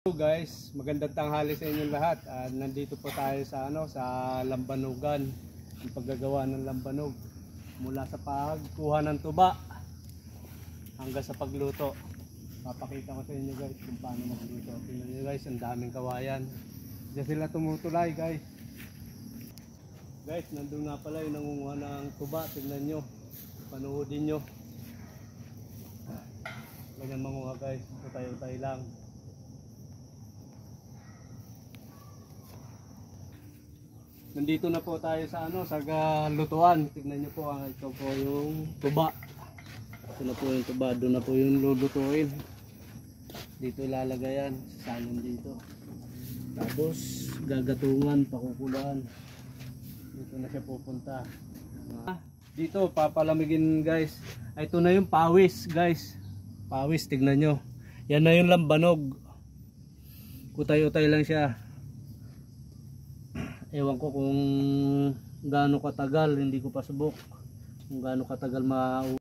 Hello guys, magandang tanghali sa inyong lahat. Nandito po tayo sa sa lambanugan, ang paggagawa ng lambanog mula sa pagkuha ng tuba hanggang sa pagluto. Papakita ko sa inyo guys kung paano magluto. Tingnan niyo guys, ang daming kawayan. Diyan sila tumutulay guys. Guys, nandun nga pala yung nangunguha ng tuba. Tingnan niyo, panoodin niyo. Ganyan manguha guys, utay-utay lang. Nandito na po tayo sa sa lutuan. Tingnan niyo po, ito po yung tuba. Ito na po yung tuba, doon na po yung lulutuin. Dito ilalagay yan, salon dito. Tapos gagatungan, pakukulaan. Dito na siya pupunta. Dito papalamigin guys. Ito na yung pawis guys. Pawis, tignan nyo. Yan na yung lambanog. Utay-utay lang siya. Ewan ko kung gaano katagal, hindi ko pa subok kung gaano katagal